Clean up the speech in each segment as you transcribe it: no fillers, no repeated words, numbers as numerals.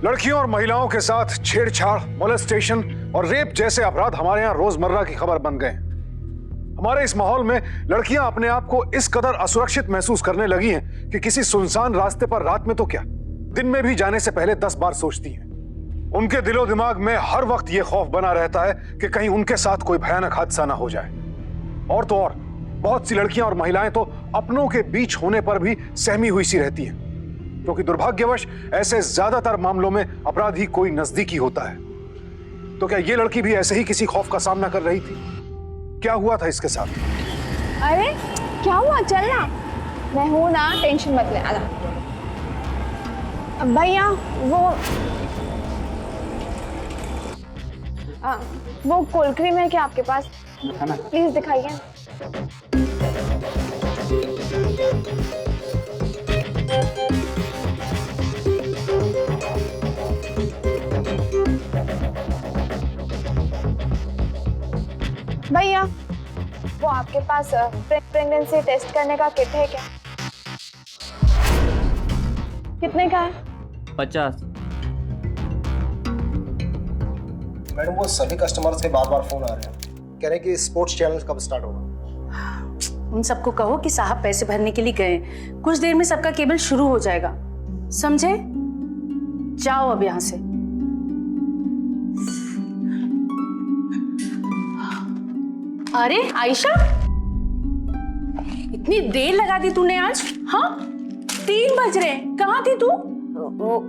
लड़कियों और महिलाओं के साथ छेड़छाड़, मोलेस्टेशन और रेप जैसे अपराध हमारे यहाँ रोजमर्रा की खबर बन गए हैं। हमारे इस माहौल में लड़कियां अपने आप को इस कदर असुरक्षित महसूस करने लगी हैं कि किसी सुनसान रास्ते पर रात में तो क्या, दिन में भी जाने से पहले 10 बार सोचती हैं। उनके दिलो दिमाग में हर वक्त यह खौफ बना रहता है कि कहीं उनके साथ कोई भयानक हादसा ना हो जाए। और तो और बहुत सी लड़कियां और महिलाएं तो अपनों के बीच होने पर भी सहमी हुई सी रहती हैं, क्योंकि दुर्भाग्यवश ऐसे ज्यादातर मामलों में अपराधी कोई नजदीकी होता है। तो क्या ये लड़की भी ऐसे ही किसी खौफ का सामना कर रही थी? क्या हुआ था इसके साथ? अरे क्या हुआ, चल ना, मैं हूं ना, टेंशन मत ले। आला भैया वो कोल्ड क्रीम है क्या आपके पास? प्लीज दिखाइए। भैया वो आपके पास प्रेगनेंसी टेस्ट करने का किट है क्या? कितने का है? 50। मैडम वो सभी कस्टमर्स के बार बार फोन आ रहे हैं, कह रहे हैं कि स्पोर्ट्स चैनल कब स्टार्ट होगा। उन सबको कहो कि साहब पैसे भरने के लिए गए, कुछ देर में सबका केबल शुरू हो जाएगा, समझे? जाओ अब यहाँ से। अरे आयशा, इतनी देर लगा दी तूने आज? हाँ 3 बज रहे, कहाँ थी तू?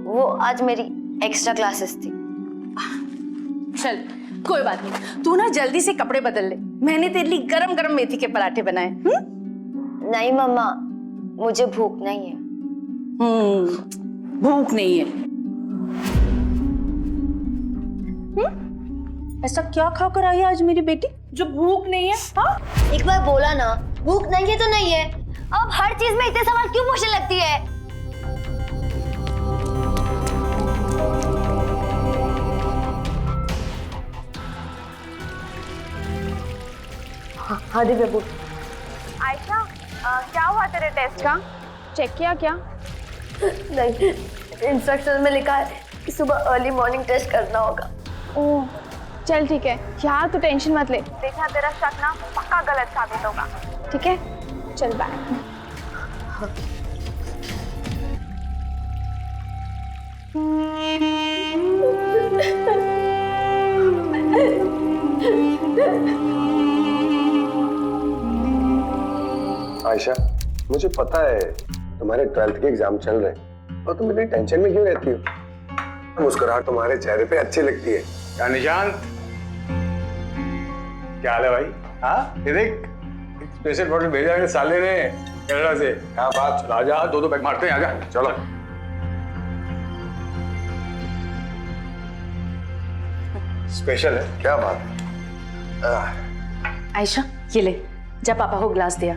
वो आज मेरी एक्स्ट्रा क्लासेस थी। चल कोई बात नहीं, तू ना जल्दी से कपड़े बदल ले, मैंने तेरे लिए गरम गरम मेथी के पराठे बनाए। नहीं मम्मा, मुझे भूख नहीं है। भूख नहीं है? ऐसा क्या खाकर आई है आज मेरी बेटी जो भूख नहीं है? हाँ एक बार बोला ना, भूख नहीं है तो नहीं है। अब हर चीज में इतने सवाल क्यों पूछने लगती है? हाँ दिव्या बोल। आयशा क्या हुआ तेरे टेस्ट का? चेक किया क्या? नहीं, इंस्ट्रक्शन में लिखा है कि सुबह अर्ली मॉर्निंग टेस्ट करना होगा। ओह चल ठीक है यार, तू टेंशन मत ले, देखना तेरा शक ना पक्का गलत साबित होगा, ठीक है? चल बाय। आयशा, मुझे पता है तुम्हारे 12th के एग्जाम चल रहे हैं और तुम इतनी टेंशन में क्यों रहती हो? मुस्कुराहट तुम्हारे चेहरे पे अच्छी लगती है। क्या निशांत, क्या हाल है भाई? हाँ ये देख, स्पेशल बॉटल भेजा है साले ने कनाडा से। क्या बात, आजा 2-2 पैक मारते हैं, आजा चलो। स्पेशल है, क्या बात है। आयशा ये ले, जा पापा को गिलास दिया।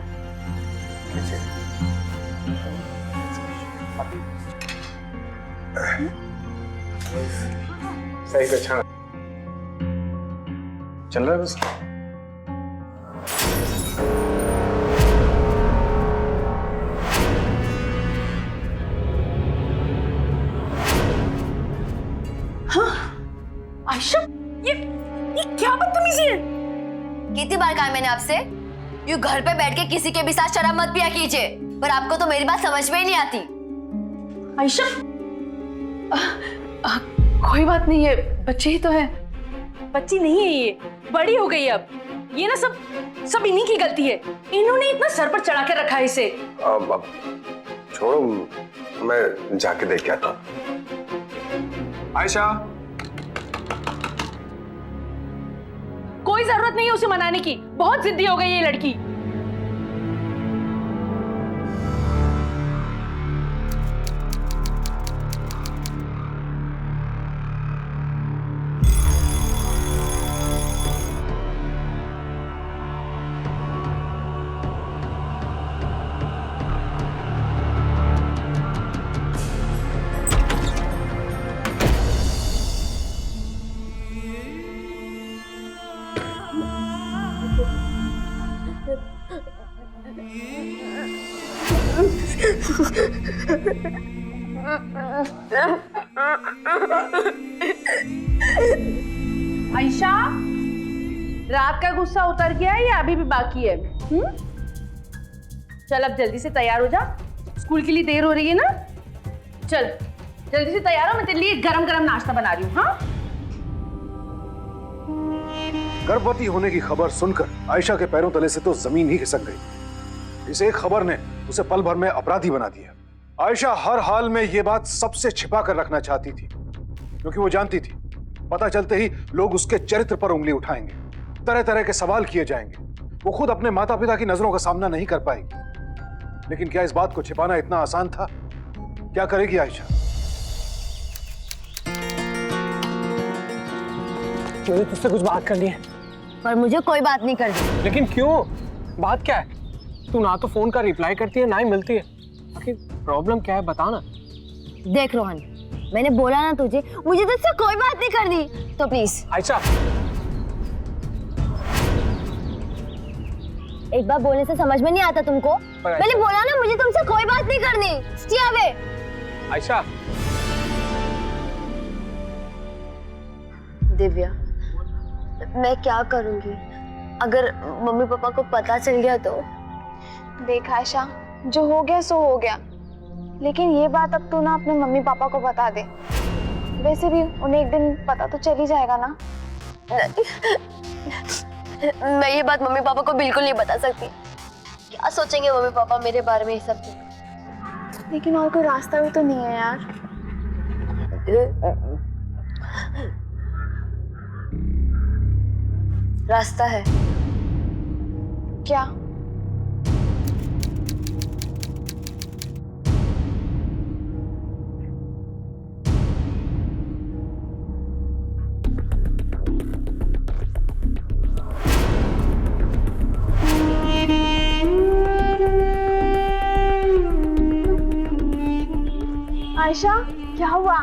सही पे अच्छा चल रहा है बस। हाँ आयशा, ये क्या बदतमीजी है? कितनी बार कहा मैंने आपसे, यूं घर पे बैठ के किसी के भी साथ शराब मत पिया कीजिए, पर आपको तो मेरी बात समझ में ही नहीं आती। आयशा कोई बात नहीं है, बच्चे ही तो है। बच्ची नहीं है ये, बड़ी हो गई अब। ये ना सब इन्हीं की गलती है, इन्होंने इतना सर पर चढ़ा के रखा है इसे। अब छोड़ो, मैं जाके देख के आता हूँ। आयशा, कोई जरूरत नहीं है उसे मनाने की, बहुत जिद्दी हो गई ये लड़की। आयशा, रात का गुस्सा उतर गया है या अभी भी बाकी है? चल अब जल्दी से तैयार हो जा, स्कूल के लिए देर हो रही है ना। चल जल्दी से तैयार हो, मैं तेरे लिए गरम गरम नाश्ता बना रही हूँ। हाँ, गर्भवती होने की खबर सुनकर आयशा के पैरों तले से तो जमीन ही खिसक गई। इस एक खबर ने उसे पल भर में अपराधी बना दिया। आयशा हर हाल में यह बात सबसे छिपा कर रखना चाहती थी, क्योंकि वो जानती थी पता चलते ही लोग उसके चरित्र पर उंगली उठाएंगे, तरह तरह के सवाल किए जाएंगे। वो खुद अपने माता पिता की नजरों का सामना नहीं कर पाएगी। लेकिन क्या इस बात को छिपाना इतना आसान था? क्या करेगी आयशा? मुझे तुझसे कुछ बात करनी है। पर मुझे कोई बात नहीं करनी। लेकिन क्यों? बात क्या है? तू ना तो फोन का रिप्लाई करती है ना ही मिलती है। आखिर प्रॉब्लम क्या है, बता ना। देख रोहन, मैंने बोला ना तुझे, मुझे तुझसे कोई बात नहीं करनी, तो प्लीज। आयशा, एक बार बोलने से समझ में नहीं आता तुमको? मैंने बोला ना मुझे तुमसे कोई बात नहीं करनी। Stay away। आयशा। दिव्या, मैं क्या करूंगी अगर मम्मी पापा को पता चल गया तो? देख आयशा, जो हो गया सो हो गया, लेकिन ये बात अब तू ना अपने मम्मी पापा को बता दे। वैसे भी उन्हें एक दिन पता तो चल ही जाएगा ना। मैं ये बात मम्मी पापा को बिल्कुल नहीं बता सकती। क्या सोचेंगे मम्मी पापा मेरे बारे में ये सब? लेकिन और कोई रास्ता भी तो नहीं है यार। रास्ता है। क्या? आयशा, क्या हुआ?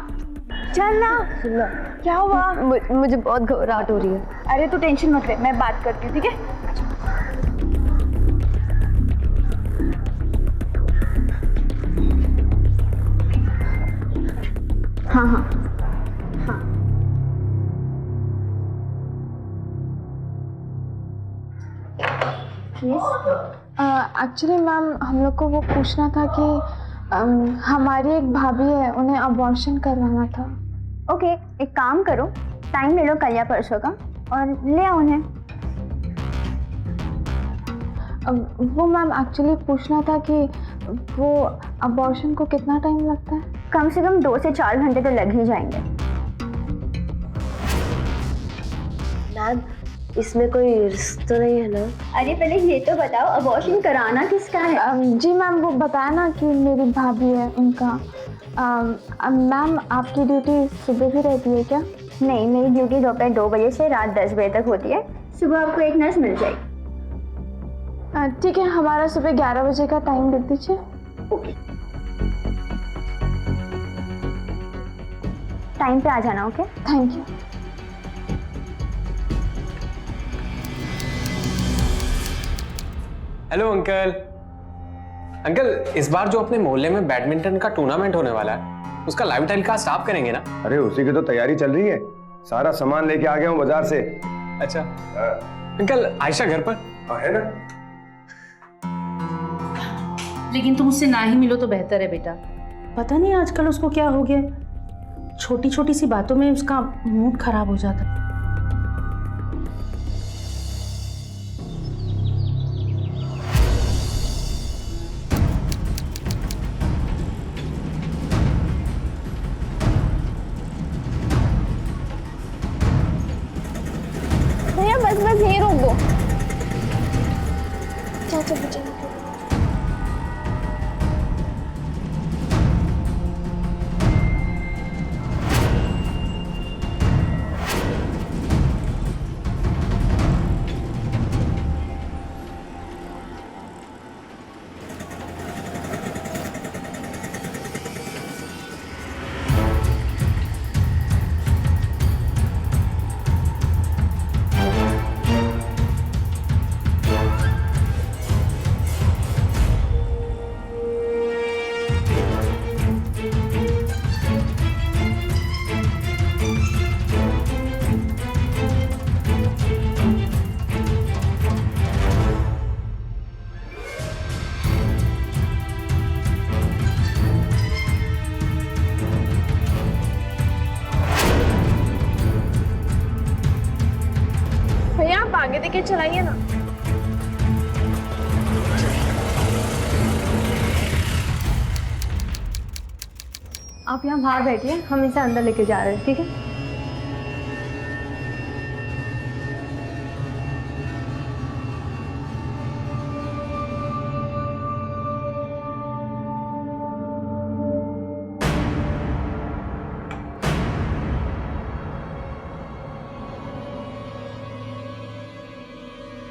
चल ना। क्या हुआ? मुझे बहुत घबराहट हो रही है। अरे तू टेंशन मत ले, मैं बात करती हूँ, ठीक है? हाँ हाँ हाँ। एक्चुअली मैम, हम लोग को वो पूछना था कि हमारी एक भाभी है, उन्हें अबॉर्शन करवाना था। ओके, एक काम करो, टाइम ले लो कल या परसों का और ले आओ उन्हें। वो मैम एक्चुअली पूछना था कि वो अबॉर्शन को कितना टाइम लगता है? कम से कम 2 से 4 घंटे तो लग ही जाएंगे। मैम, इसमें कोई रिस्क तो नहीं है ना? अरे पहले ये तो बताओ, अबॉर्शन कराना किसका है? जी मैम, वो बताया ना कि मेरी भाभी है, उनका। मैम, आपकी ड्यूटी सुबह भी रहती है क्या? नहीं, मेरी ड्यूटी दोपहर 2 बजे से रात 10 बजे तक होती है। सुबह आपको एक नर्स मिल जाएगी। ठीक है, हमारा सुबह 11 बजे का टाइम लिख दीजिए। टाइम पे आ जाना। Okay, thank you. Hello uncle. Uncle, इस बार जो अपने मोहल्ले में बैडमिंटन का टूर्नामेंट होने वाला है, उसका लाइव टेलीकास्ट आप करेंगे ना? अरे उसी की तो तैयारी चल रही है। सारा सामान लेके आ गया हूँ बाजार से। अच्छा। अंकल, आयशा घर पर है ना? लेकिन तुम उससे ना ही मिलो तो बेहतर है बेटा। पता नहीं आजकल उसको क्या हो गया, छोटी छोटी सी बातों में उसका मूड खराब हो जाता है। भैया बस यहीं रोक दो। चाचा बच्चे आगे देके चलाइए ना। आप यहाँ बाहर बैठिए, हम इसे अंदर लेके जा रहे हैं, ठीक है?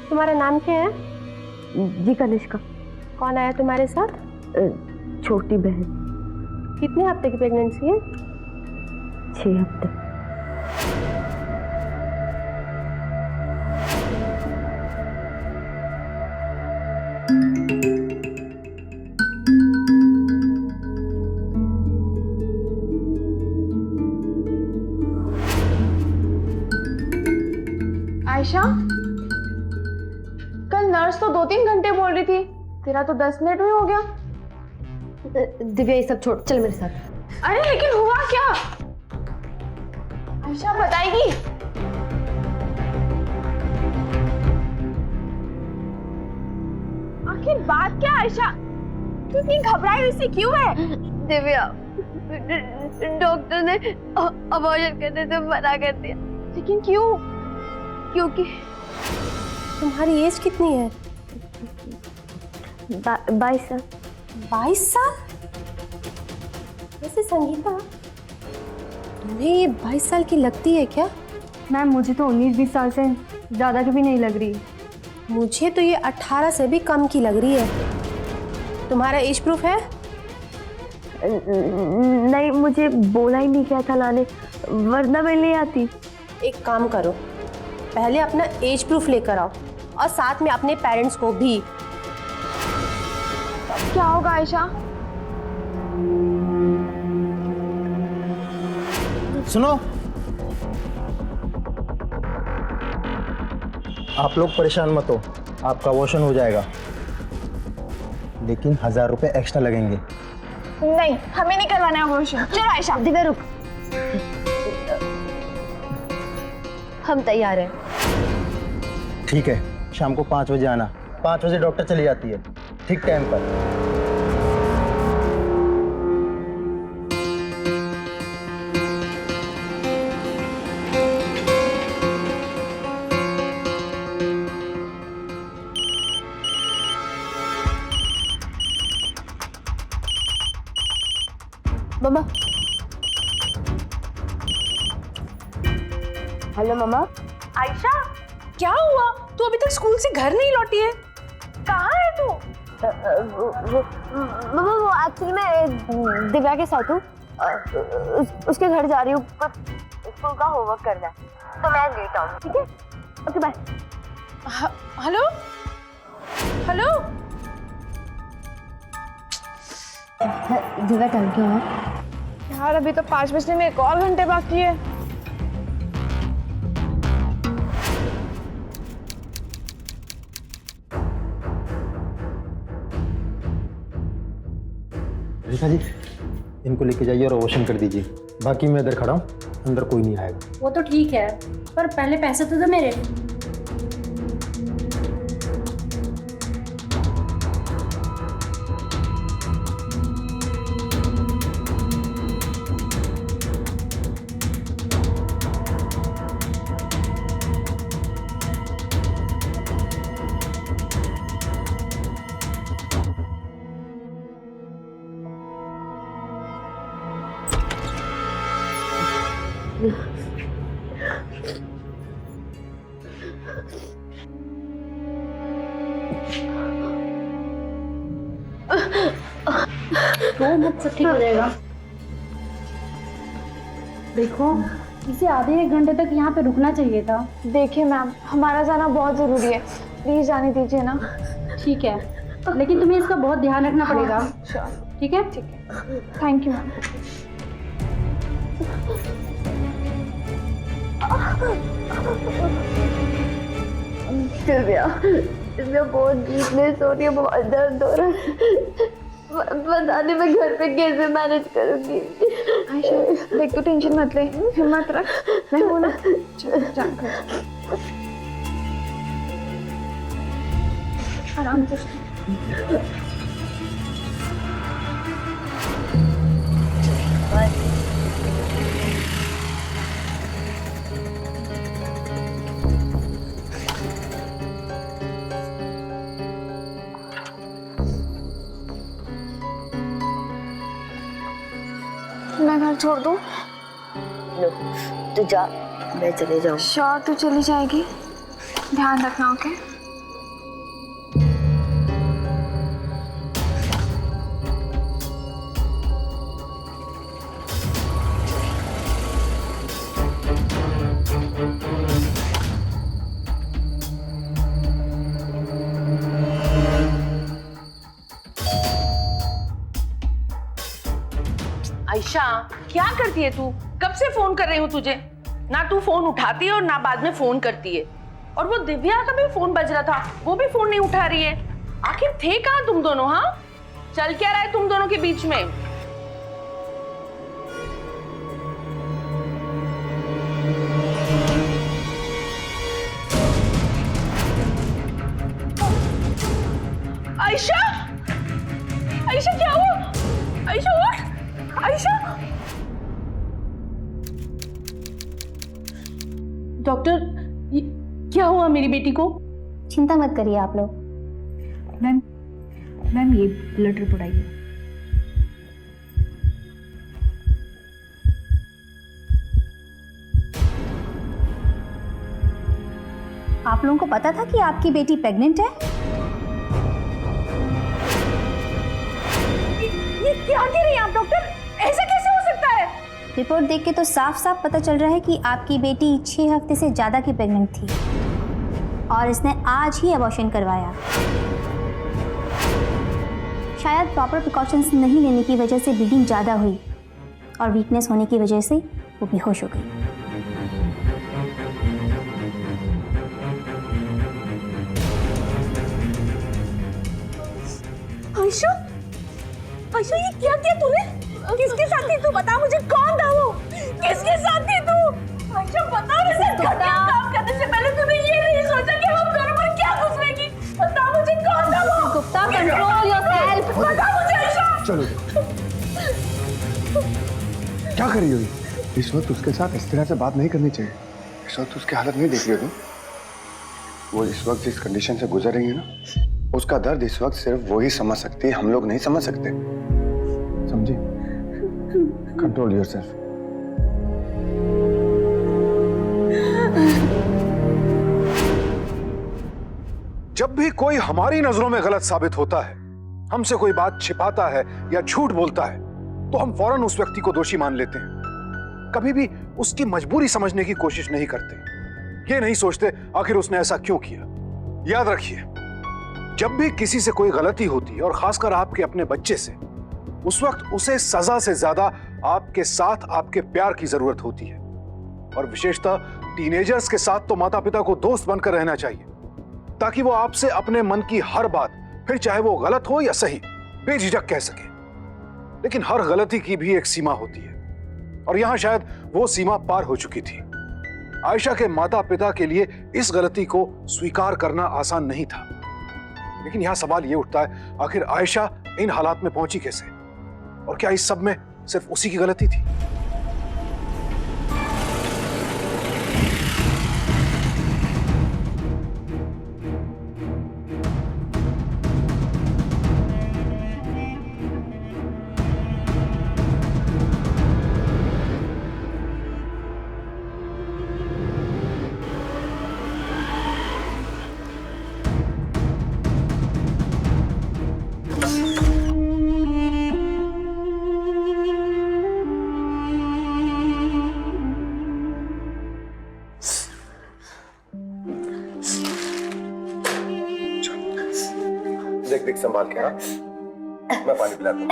तुम्हारा नाम क्या है? जी कनिष्का। कौन आया तुम्हारे साथ? छोटी बहन। कितने हफ्ते की प्रेगनेंसी है? 6 हफ्ते। आयशा, कल नर्स तो 2-3 घंटे बोल रही थी, तेरा तो 10 मिनट में हो गया। दिव्या, ये सब छोड़, चल मेरे साथ। अरे लेकिन हुआ क्या? आयशा बताएगी? आखिर बात क्या आयशा? तू इतनी घबराई हुई सी क्यों है? दिव्या, डॉक्टर ने अबॉर्शन करने से मना कर दिया। लेकिन क्यों? क्योंकि तुम्हारी एज कितनी है? 22 साल। 22 साल? वैसे संगीता, तुम्हें ये 22 साल की लगती है क्या? मैम मुझे तो 19-20 साल से ज़्यादा की भी नहीं लग रही। मुझे तो ये 18 से भी कम की लग रही है। तुम्हारा एज प्रूफ है? नहीं, मुझे बोला ही नहीं क्या था लाने, वरना मैं ले आती। एक काम करो, पहले अपना एज प्रूफ लेकर आओ और साथ में अपने पेरेंट्स को भी। क्या होगा आयशा? सुनो, आप लोग परेशान मत हो, आपका अबॉर्शन हो जाएगा, लेकिन 1000 रुपए एक्स्ट्रा लगेंगे। नहीं, हमें नहीं करवाना है अबॉर्शन। चलो आयशा। दिव्या रुक। हम तैयार हैं। ठीक है, शाम को 5 बजे आना। 5 बजे डॉक्टर चली जाती है, ठीक टाइम पर। मम्मा। हेलो मम्मा। आयशा, क्या हुआ? तू अभी तक स्कूल से घर नहीं लौटी है? कहाँ है तू? मम्मा वो एक्चुअली मैं दिव्या के साथ हूँ, उसके घर जा रही हूँ, स्कूल का होमवर्क करना है, तो मैं लेट आऊँ। ठीक है, okay bye. Hello hello. Divya time क्या है? यार अभी तो 5 बजने में 1 और घंटे बाकी है। रेखा जी, इनको लेके जाइए और अबॉर्शन कर दीजिए। बाकी मैं इधर खड़ा हूँ, अंदर कोई नहीं आएगा। वो तो ठीक है, पर पहले पैसे तो दे मेरे। तो मत, सब ठीक हो जाएगा। देखो, इसे आधे 1 घंटे तक यहाँ पे रुकना चाहिए था। देखिए मैम, हमारा जाना बहुत ज़रूरी है, प्लीज़ जाने दीजिए ना। ठीक है, लेकिन तुम्हें इसका बहुत ध्यान रखना पड़ेगा। श्योर। ठीक है? ठीक है, थैंक यू मैम। दिव्या बहुत वीकनेस हो रही है, बहुत दर्द हो रहा है, पता नहीं मैं घर पे कैसे मैनेज करूंगी। आयशा देख, तू टेंशन मत ले, हिम्मत रख, मैं हूं ना। चल जा घर। आराम से। मैं घर छोड़ दूं? तू जा, मैं चले जाऊँ। श्योर तू चली जाएगी? ध्यान रखना, ओके? आयशा, क्या करती है तू? कब से फोन कर रही हूँ तुझे, ना तू फोन उठाती है और ना बाद में फोन करती है। और वो दिव्या का भी फोन बज रहा था, वो भी फोन नहीं उठा रही है। आखिर थे कहाँ तुम दोनों? हाँ, चल क्या रहा है तुम दोनों के बीच में? आयशा, आयशा क्या हुआ? आयशा उठ, आयशा। डॉक्टर, क्या हुआ मेरी बेटी को? चिंता मत करिए आप लोग। मैम ये ब्लड रिपोर्ट आई है। आप लोगों को पता था कि आपकी बेटी प्रेग्नेंट है? ये क्या कह रही हैं आप डॉक्टर? ऐसा कैसे हो सकता है? रिपोर्ट देख के तो साफ साफ पता चल रहा है कि आपकी बेटी 6 हफ्ते से ज्यादा की प्रेग्नेंट थी और इसने आज ही अबॉर्शन करवाया। शायद प्रॉपर प्रिकॉशंस नहीं लेने की वजह से ब्लीडिंग ज्यादा हुई और वीकनेस होने की वजह से वो बेहोश हो गई। आयशा, आयशा ये क्या किया तूने? किसके साथ थी तू? बता मुझे, कौन था वो? किसके साथ थी तू? आयशा बता मुझे, घटिया काम करने से पहले तूने ये नहीं सोचा कि हम दोनों पर क्या गुजरेगी? बता मुझे कौन था वो? Gupta, control yourself. बता मुझे आयशा। चलो क्या कर रही हो? इस वक्त उसके साथ इस तरह से बात नहीं करनी चाहिए। इस वक्त उसकी हालत नहीं देख रही हो तुम? वो इस वक्त जिस कंडीशन से गुजर रही है ना, उसका दर्द इस वक्त सिर्फ वो ही समझ सकती है, हम लोग नहीं समझ सकते। समझी? Control yourself. जब भी कोई हमारी नजरों में गलत साबित होता है, हमसे कोई बात छिपाता है या झूठ बोलता है, तो हम फौरन उस व्यक्ति को दोषी मान लेते हैं। कभी भी उसकी मजबूरी समझने की कोशिश नहीं करते। ये नहीं सोचते आखिर उसने ऐसा क्यों किया। याद रखिए, जब भी किसी से कोई गलती होती है और खासकर आपके अपने बच्चे से, उस वक्त उसे सजा से ज्यादा आपके साथ आपके प्यार की जरूरत होती है। और विशेषतः टीनेजर्स के साथ तो माता पिता को दोस्त बनकर रहना चाहिए, ताकि वो आपसे अपने मन की हर बात, फिर चाहे वो गलत हो या सही, बेझिझक कह सके। लेकिन हर गलती की भी एक सीमा होती है और यहां शायद वो सीमा पार हो चुकी थी। आयशा के माता पिता के लिए इस गलती को स्वीकार करना आसान नहीं था। लेकिन यहां सवाल ये उठता है, आखिर आयशा इन हालात में पहुंची कैसे? और क्या इस सब में सिर्फ उसी की गलती थी? देख देख संभाल के। हाँ, मैं पानी पिलाता हूँ।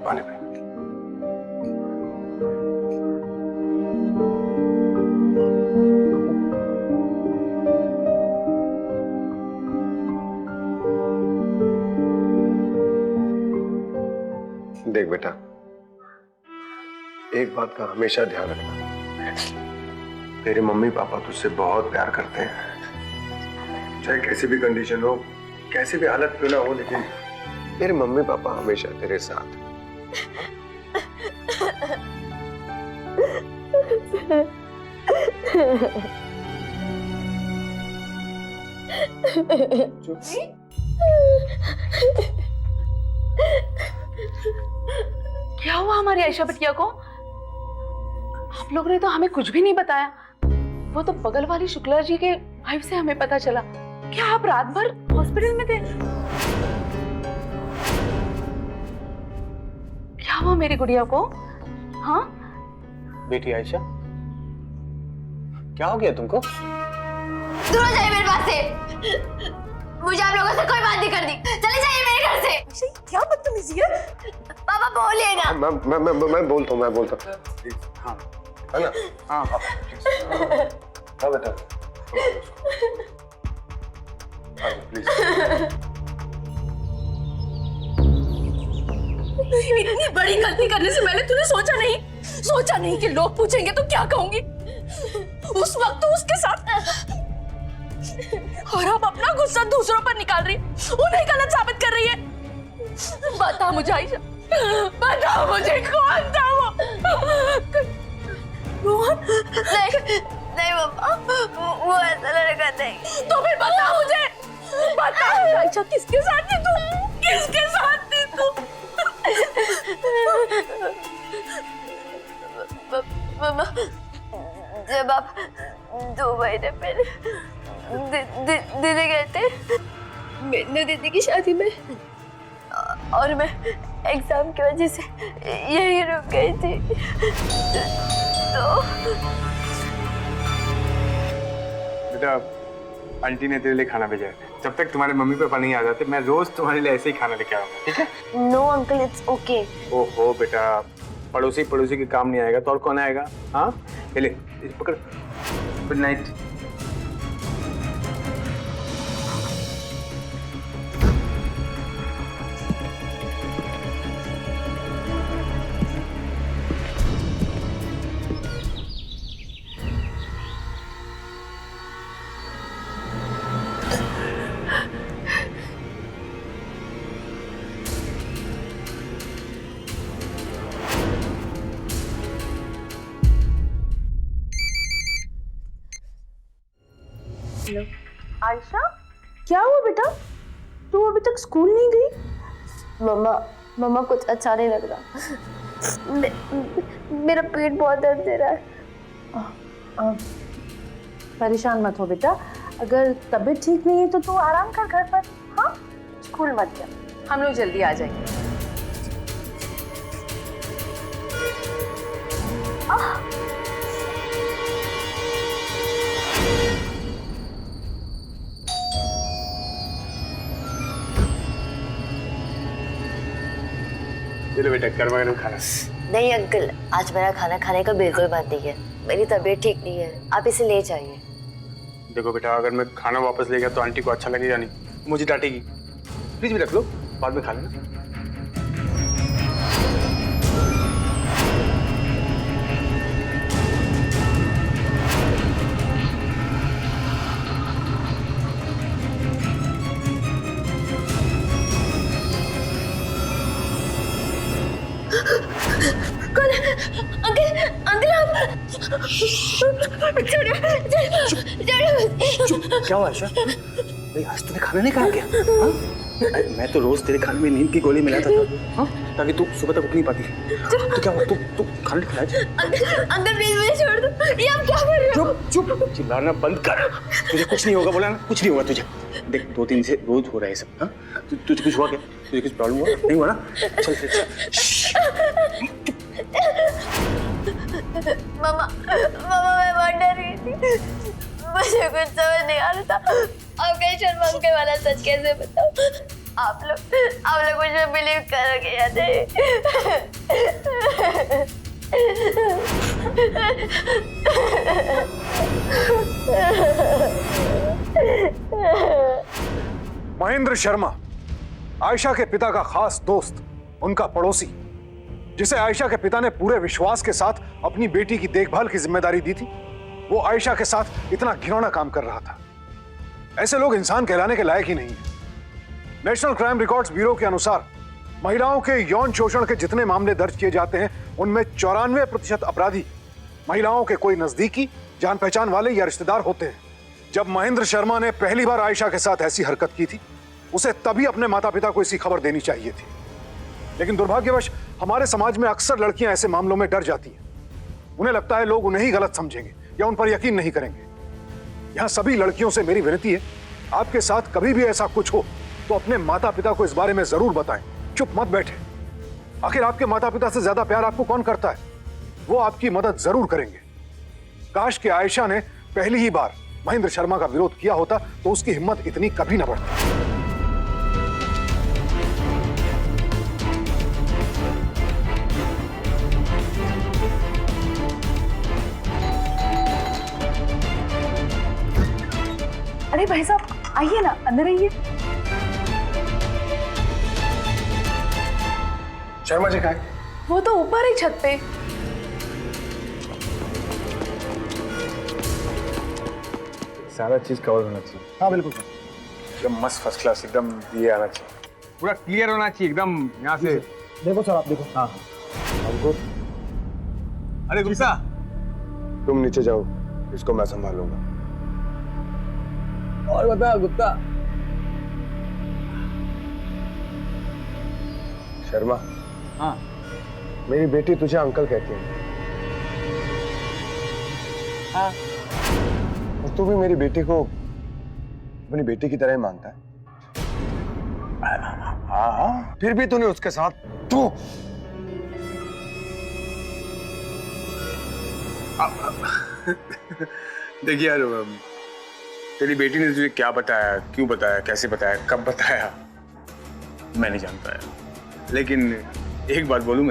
पानी पी। देख बेटा, एक बात का हमेशा ध्यान रखना, तेरे मम्मी पापा तुझसे बहुत प्यार करते हैं। चाहे कैसी भी कंडीशन हो, कैसी भी हालत क्यों ना हो, लेकिन तेरे मम्मी पापा हमेशा तेरे साथ। क्या हुआ हमारी आयशा बिटिया को? आप लोगों ने तो हमें कुछ भी नहीं बताया। वो तो बगल वाली शुक्ला जी के वाइफ से हमें पता चला। क्या आप रात भर हॉस्पिटल में थे? क्या हुआ मेरी गुड़िया को? हाँ बेटी आयशा, क्या हो गया तुमको? दूर हो जाइए मेरे पास से। मुझे आप लोगों से कोई बात नहीं करनी। चले जाइए मेरे घर से। क्या बदतमीजी है? पापा बोलिए ना। मैं बोलता हूँ। हाँ है ना? हाँ हाँ बेटा, प्लीज। इतनी बड़ी गलती करने से पहले तूने सोचा नहीं कि लोग पूछेंगे तो क्या कहूंगी? उस वक्त तो उसके साथ, और अब अपना गुस्सा दूसरों पर निकाल रही, उन्हें गलत साबित कर रही है। बता मुझे आयशा, बता मुझे कौन था वो? नहीं मम्मा, वो ऐसा लड़का नहीं। तो फिर बता मुझे, बता आयशा, किसके साथ थी तू? किसके साथ थी तू? मम्मा, जब आप 2 महीने पहले दीदी गए थे, मैंने दीदी की शादी में, और मैं एग्जाम की वजह से यही रुक गई थी। तो बेटा, आंटी ने तेरे लिए खाना भेजा है। जब तक तुम्हारे मम्मी पापा नहीं आ जाते, मैं रोज तुम्हारे लिए ऐसे ही खाना लेके आऊंगा, ठीक है? No uncle, it's okay. ओहो बेटा, पड़ोसी के काम नहीं आएगा तो और कौन आएगा? हाँ, ले पकड़। Good night. आयशा, क्या हुआ बेटा? तू अभी तक स्कूल नहीं गई? मम्मा कुछ अच्छा नहीं लग रहा। मेरा पेट बहुत दर्द दे रहा है। परेशान मत हो बेटा, अगर तबीयत ठीक नहीं है तो तू आराम कर घर पर। हाँ, स्कूल मत जा, हम लोग जल्दी आ जाएंगे। चलो बेटा, गर्मा गर्म खाना। नहीं अंकल, आज मेरा खाना खाने का बिल्कुल मन नहीं है। मेरी तबीयत ठीक नहीं है, आप इसे ले जाइए। देखो बेटा, अगर मैं खाना वापस ले गया तो आंटी को अच्छा लगेगा नहीं, मुझे डांटेगी। फ्रिज भी रख लो, बाद में खा लेना। क्या हुआ आयशा? भाई आज तूने खाना नहीं खाया क्या? हाँ? मैं तो रोज तेरे खाने में नींद की गोली मिलाता था, हाँ? ताकि तू सुबह तक उठ नहीं पाती। तो क्या हुआ? तू खाना नहीं खाया? अंकल प्लीज मुझे छोड़ दो। ये आप क्या कर रहे हो? चुप चिल्लाना बंद कर। तुझे कुछ नहीं होगा, बोला ना, कुछ नहीं होगा तुझे। देख 2-3 से रोज हो रहा है सब। हाँ, तुझे कुछ हुआ क्या? तुझे कुछ प्रॉब्लम हुआ? नहीं हुआ ना? चल। मामा मैं बहुत डर रही थी, मुझे कुछ समझ नहीं आ रहा था। अब कहीं शर्मा अंकल वाला सच कैसे बताऊं? आप लोग मुझे बिलीव करोगे या नहीं? महेंद्र शर्मा, आयशा के पिता का खास दोस्त, उनका पड़ोसी, जिसे आयशा के पिता ने पूरे विश्वास के साथ अपनी बेटी की देखभाल की जिम्मेदारी दी थी, वो आयशा के साथ इतना घिनौना काम कर रहा था। ऐसे लोग इंसान कहलाने के लायक ही नहीं है। नेशनल क्राइम रिकॉर्ड्स ब्यूरो के अनुसार महिलाओं के यौन शोषण के जितने मामले दर्ज किए जाते हैं, उनमें 94% अपराधी महिलाओं के कोई नजदीकी, जान पहचान वाले या रिश्तेदार होते हैं। जब महेंद्र शर्मा ने पहली बार आयशा के साथ ऐसी हरकत की थी, उसे तभी अपने माता पिता को इसकी खबर देनी चाहिए थी। लेकिन दुर्भाग्यवश हमारे समाज में अक्सर लड़कियां ऐसे मामलों में डर जाती हैं। उन्हें लगता है लोग उन्हें ही गलत समझेंगे या उन पर यकीन नहीं करेंगे। यहां सभी लड़कियों से मेरी विनती है, आपके साथ कभी भी ऐसा कुछ हो तो अपने माता पिता को इस बारे में जरूर बताएं। चुप मत बैठे। आखिर आपके माता पिता से ज्यादा प्यार आपको कौन करता है? वो आपकी मदद जरूर करेंगे। काश कि आयशा ने पहली ही बार महेंद्र शर्मा का विरोध किया होता तो उसकी हिम्मत इतनी कभी न बढ़ती। अरे भाई साहब, आइए ना, अंदर आइए। शर्मा जी कहाँ है? वो तो ऊपर है छत पे। सारा चीज कवर होना चाहिए। हाँ बिल्कुल। एकदम मस्त, फर्स्ट क्लास, एकदम ये आना चाहिए, पूरा क्लियर होना चाहिए एकदम यहाँ से। देखो सर, आप देखो। हाँ हमको अरे गुस्सा, तुम नीचे जाओ, इसको मैं संभालूंगा। और बता गुप्ता। शर्मा, हाँ मेरी बेटी तुझे अंकल कहती है। हाँ, और तू भी मेरी बेटी को अपनी बेटी की तरह ही मानता है। हाँ हाँ, फिर भी तूने उसके साथ तू देखिए यार, तेरी बेटी ने तुझे क्या बताया, क्यों बताया, कैसे बताया, कब बताया, मैं नहीं जान पाया। लेकिन एक बात बोलूं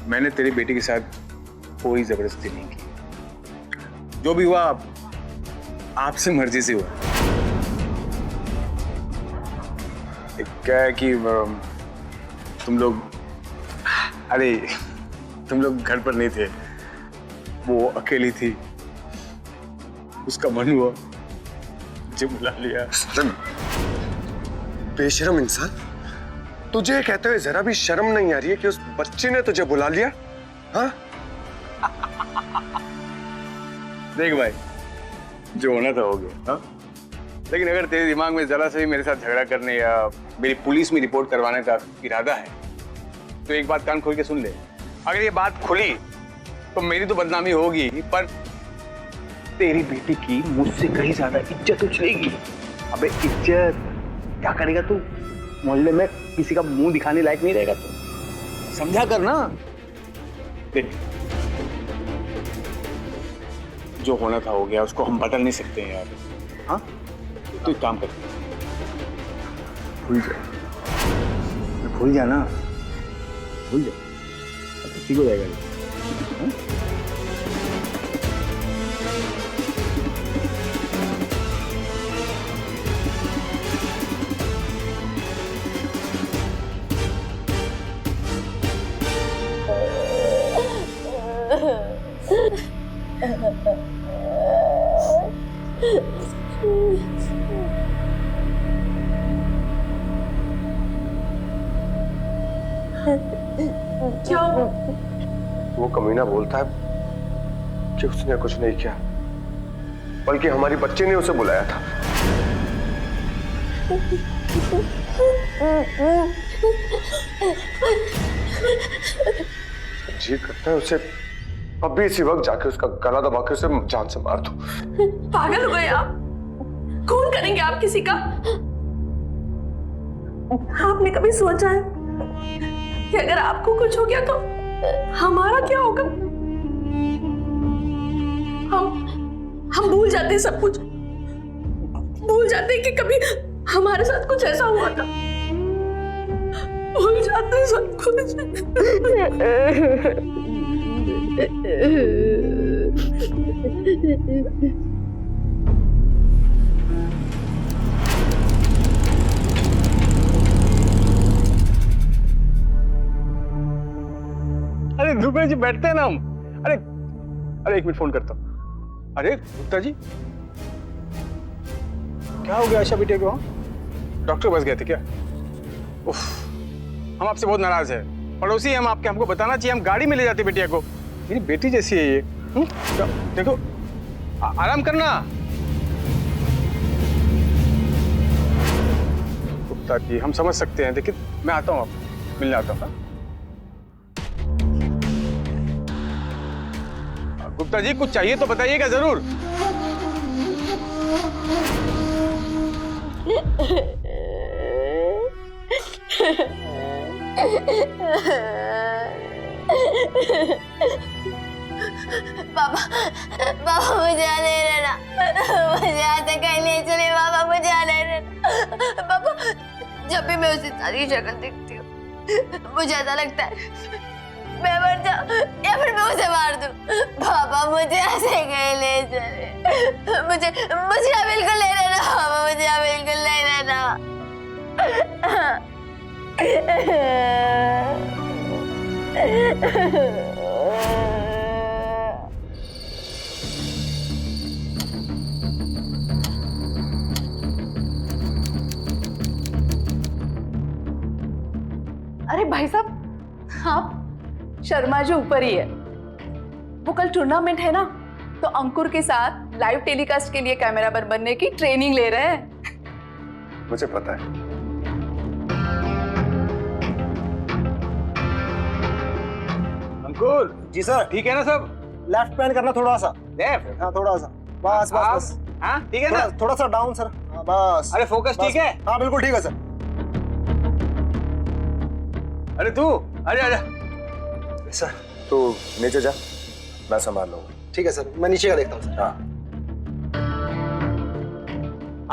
मैंने तेरी बेटी के साथ कोई जबरदस्ती नहीं की। जो भी हुआ आपसे मर्जी से हुआ। क्या है कि तुम लोग घर पर नहीं थे, वो अकेली थी, उसका मन हुआ, मुझे बुला लिया। बेशरम इंसान, तुझे कहते हुए जरा भी शर्म नहीं आ रही है कि उस बच्चे ने तुझे बुला लिया? हाँ? देख भाई, जो होना था हो गया। हाँ? लेकिन अगर तेरे दिमाग में जरा से भी मेरे साथ झगड़ा करने या मेरी पुलिस में रिपोर्ट करवाने का इरादा है तो एक बात कान खोल के सुन ले। अगर ये बात खुली तो मेरी तो बदनामी होगी, पर तेरी बेटी की मुझसे कहीं ज्यादा इज्जत उछलेगी। अबे इज्जत क्या करेगा तू? मोहल्ले में किसी का मुंह दिखाने लायक नहीं रहेगा तू, समझा कर ना। देख, जो होना था हो गया, उसको हम बदल नहीं सकते हैं यार। हाँ, तू एक काम कर, भूल जा, भूल जा ना, भूल जा, अब तो ठीक हो जाएगा। हाँ? क्यों? वो कमीना बोलता है कि उसने कुछ नहीं किया, बल्कि हमारी बच्ची ने उसे बुलाया था। जी करता है उसे अभी इसी वक्त जाके उसका गला दबा के उसे जान से मार दो। पागल हो गए आप? खून करेंगे आप किसी का? आपने कभी सोचा है कि अगर आपको कुछ हो गया तो हमारा क्या होगा? हम भूल जाते हैं सब कुछ, भूल जाते हैं कि कभी हमारे साथ कुछ ऐसा हुआ था, भूल जाते हैं सब कुछ। रुपए जी बैठते हैं ना हम। अरे एक मिनट फोन करता हूँ। अरे गुप्ता जी क्या हो गया आशा बिटिया को? डॉक्टर के पास गए थे क्या? उफ, हम आपसे बहुत नाराज हैं। पड़ोसी हैं हम आपके, हमको बताना चाहिए, हम गाड़ी में ले जाते बिटिया को। मेरी बेटी जैसी है ये। देखो आराम करना। गुप्ता जी हम समझ सकते हैं, लेकिन मैं आता हूँ, आप मिलने आता हूँ। गुप्ता जी कुछ चाहिए तो बताइएगा जरूर। पापा पापा मुझे आने रहना, मुझे आते कहीं ले चले पापा, मुझे आने रहना। पापा जब भी मैं उसे सारी शक्ल देखती हूँ मुझे ऐसा लगता है मैं मर जाऊं या फिर मैं उसे मार दूं। पापा मुझे ऐसे कहीं ले चले, मुझे मुझे बिल्कुल ले लेना पापा, मुझे बिल्कुल ले लेना। अरे भाई साहब, आप शर्मा जी ऊपर ही है। वो कल टूर्नामेंट है ना, तो अंकुर के साथ लाइव टेलीकास्ट के लिए कैमरामैन बनने की ट्रेनिंग ले रहे हैं। मुझे पता है। अंकुर जी सर। ठीक है ना सब? लेफ्ट पैन करना थोड़ा सा। लेफ्ट? हाँ थोड़ा सा, बस बस बस। हाँ ठीक है ना? थोड़ा सा डाउन सर। हाँ बस। अरे फोकस ठीक है? हाँ बिल्कुल ठीक है सर। अरे तू अरे अरे सर तू नीचे जा, मैं संभाल लूंगा। ठीक है सर, मैं नीचे का देखता हूँ सर। हाँ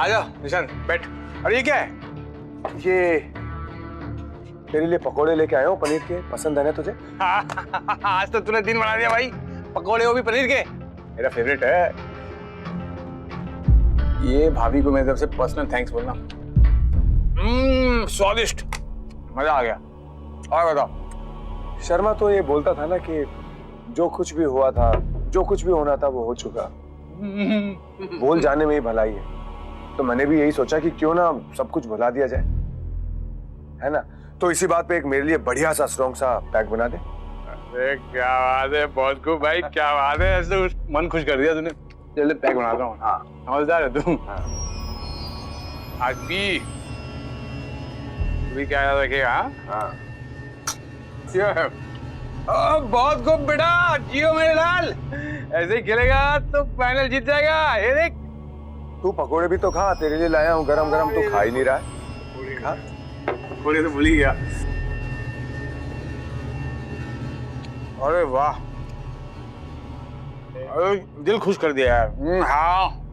आजा निशांत बैठ। अरे ये क्या है? ये तेरे लिए पकोड़े लेके आया हूँ पनीर के, पसंद है ना तुझे? आज तो तूने दिन बना दिया भाई। पकोड़े वो भी पनीर के, मेरा फेवरेट है। ये भाभी को मेरी तरफ से पर्सनल थैंक्स बोलना। स्वादिष्ट, मजा आ गया। और बताओ। शर्मा तो ये बोलता था ना कि जो कुछ भी हुआ था, जो कुछ भी होना था वो हो चुका, भूल जाने में ही भलाई है। तो मैंने भी यही सोचा कि क्यों ना सब कुछ भुला दिया जाए, है ना? तो इसी बात पे एक मेरे लिए बढ़िया सा स्ट्रॉन्ग सा पैक बना दे। अरे क्या बात है बहुत खूब भाई, क्या बात है, ऐसे मन खुश कर दिया तूने। चल पैक बनाता हूँ। हाँ समझदार है तू। आज भी क्या याद रखेगा? हाँ बहुत खूब बेटा, जियो मेरे लाल। ऐसे ही खेलेगा तो फाइनल जीत जाएगा। ये देख तू पकोड़े भी तो खा, तेरे लिए लाया हूँ गरम गरम, तू खा ही नहीं रहा है। खा। पकोड़े तो भूल ही गया। अरे वाह, अरे दिल खुश कर दिया यार। हाँ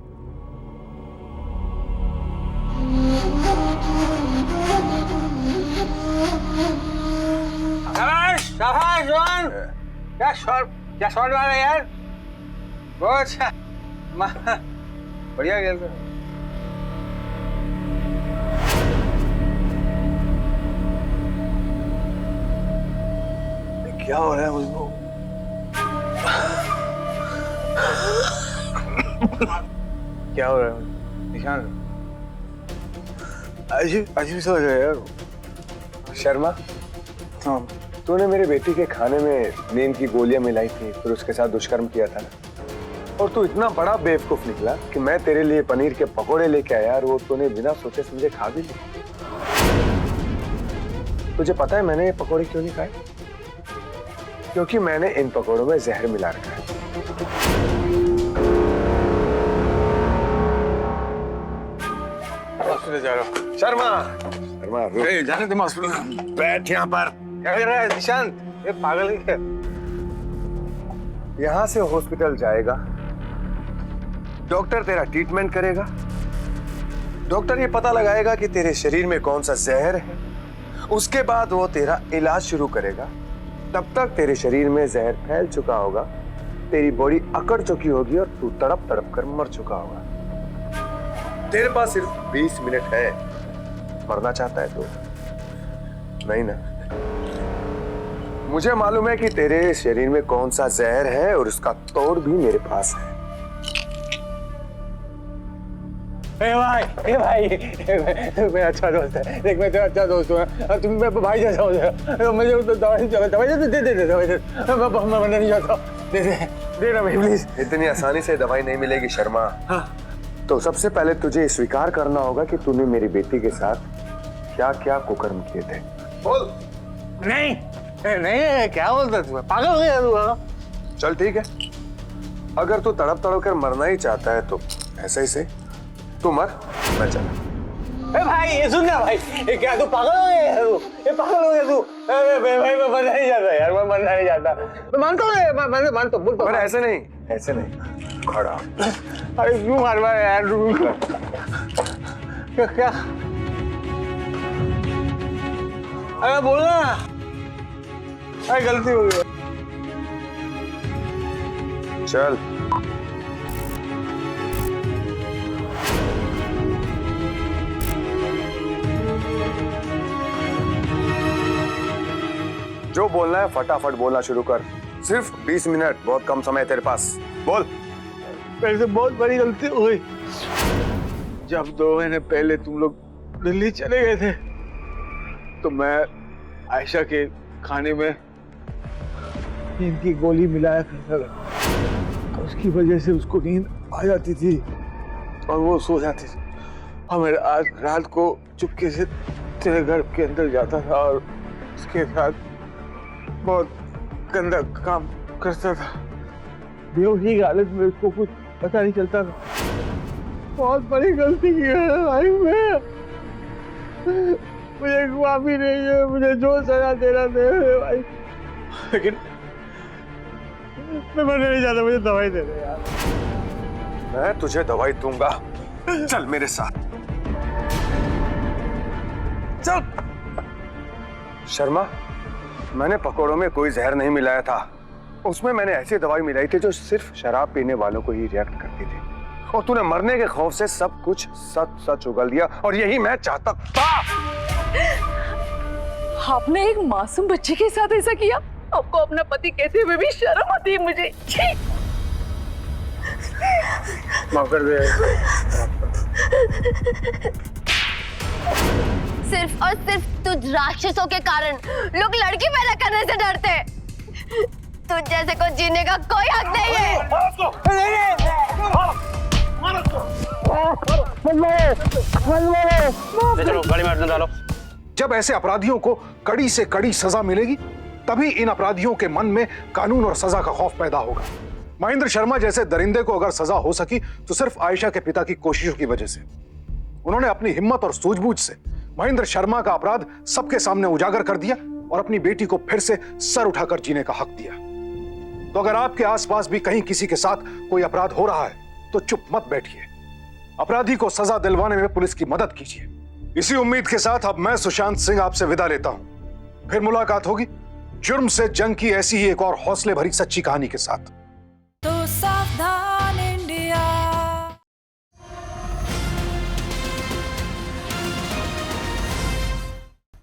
शाबाश शाबाश रोहन, क्या शॉट मारा यार, बहुत अच्छा, बढ़िया खेल। क्या हो रहा है मुझको? क्या हो रहा है निशान? अजीब अजीब सा लग रहा है यार। शर्मा, हाँ तूने मेरी बेटी के खाने में नींद की गोलियां मिलाई थी, फिर उसके साथ दुष्कर्म किया था ना, और तू इतना बड़ा बेवकूफ निकला कि मैं तेरे लिए पनीर के पकोड़े लेके आया और वो तूने बिना सोचे समझे खा भी लिए। तुझे पता है मैंने ये पकोड़े क्यों नहीं खाए? क्योंकि मैंने इन पकोड़ों में जहर मिला रखा है। जा रहा हूँ। शर्मा, शर्मा जाने दे हॉस्पिटल। बैठ यहाँ पर। क्या कर रहा है निशांत? ये पागल है क्या? यहाँ से हॉस्पिटल जाएगा, डॉक्टर तेरा ट्रीटमेंट करेगा, डॉक्टर ये पता लगाएगा कि तेरे शरीर में कौन सा जहर है, उसके बाद वो तेरा इलाज शुरू करेगा। तब तक तेरे शरीर में जहर फैल चुका होगा, तेरी बॉडी अकड़ चुकी होगी और तू तड़प तड़प कर मर चुका होगा। तेरे पास सिर्फ 20 मिनट है। मरना चाहता है तो? नहीं ना? मुझे मालूम है कि तेरे शरीर में कौन सा जहर है और उसका तोड़ भी मेरे पास है। ए भाई मेरा अच्छा दोस्त है। देख मैं तेरा अच्छा दोस्त हूँ, तुम मेरे भाई जैसा हो जाए। मुझे दवाई दे, मैं मरना नहीं चाहता। दे ना भाई प्लीज। इतनी आसानी से दवाई नहीं मिलेगी शर्मा। हाँ। तो सबसे पहले तुझे स्वीकार करना होगा कि तूने मेरी बेटी के साथ क्या क्या कुकर्म किए थे। बोल। नहीं क्या बोलता तू, पागल हो गया तू? चल ठीक है, अगर तू तड़प तड़प कर मरना ही चाहता है तो ऐसे ही से तू मर, मैं चला। भाई ये सुन ना भाई, ये क्या तू पागल हो गया तू? ये पागल हो गया तू? भाई मैं मरना नहीं चाहता यार, मैं मरना नहीं चाहता। मैं मानता हूँ, मैं मानता हूँ, बोल। ऐसे नहीं खड़ा। अरे क्यों मार रहा है यार? क्या अरे बोलना, अरे गलती हो गई। चल जो बोलना है फटाफट बोलना शुरू कर। सिर्फ 20 मिनट, बहुत कम समय है तेरे पास। बोल। मेरे से बहुत बड़ी गलती हो गई। जब 2 महीने पहले तुम लोग दिल्ली चले गए थे तो मैं आयशा के खाने में नींद की गोली मिलाया करता था। तो उसकी वजह से उसको नींद आ जाती थी और वो सो जाती थी। और मैं आज रात को चुपके से तेरे घर के अंदर जाता था और उसके साथ बहुत गंदा काम करता था। बेहोशी की हालत में उसको कुछ पता नहीं चलता था। बहुत बड़ी गलती की है भाई मैं। मुझे माफी नहीं है, मुझे जो सजा देना दे भाई। लेकिन मैं मरने नहीं चाहता, मुझे दवाई दे दे यार। मैं तुझे दवाई दूंगा, चल मेरे साथ चल। शर्मा, मैंने पकौड़ों में कोई जहर नहीं मिलाया था। उसमें मैंने ऐसी दवाई मिलाई थी जो सिर्फ शराब पीने वालों को ही रिएक्ट करती थी। और तूने मरने के खौफ से सब कुछ सच सच उगल दिया और यही मैं चाहता था। आपने एक मासूम बच्चे के साथ ऐसा किया? आपको अपना पति कहते हुए भी शर्म आती है मुझे। माफ कर दे। सिर्फ और सिर्फ तुझ राक्षसों के कारण लोग लड़की पैदा करने से डरते। तुझ जैसे को जीने का कोई हक नहीं है। चलो गाड़ी में अटैच डालो। जब ऐसे अपराधियों को कड़ी से कड़ी सजा मिलेगी तभी इन अपराधियों के मन में कानून और सजा का खौफ पैदा होगा। महेंद्र शर्मा जैसे दरिंदे को अगर सजा हो सकी तो सिर्फ आयशा के पिता की कोशिशों की वजह से। उन्होंने अपनी हिम्मत और सूझबूझ से महेंद्र शर्मा का अपराध सबके सामने उजागर कर दिया और अपनी बेटी को फिर से सर उठाकर जीने का हक दिया। तो अगर आपके आसपास भी कहीं किसी के साथ कोई अपराध हो रहा है तो चुप मत बैठिए, अपराधी को सजा दिलवाने में पुलिस की मदद कीजिए। इसी उम्मीद के साथ अब मैं सुशांत सिंह आपसे विदा लेता हूं। फिर मुलाकात होगी जुर्म से जंग की ऐसी ही एक और हौसले भरी सच्ची कहानी के साथ। तो सावधान।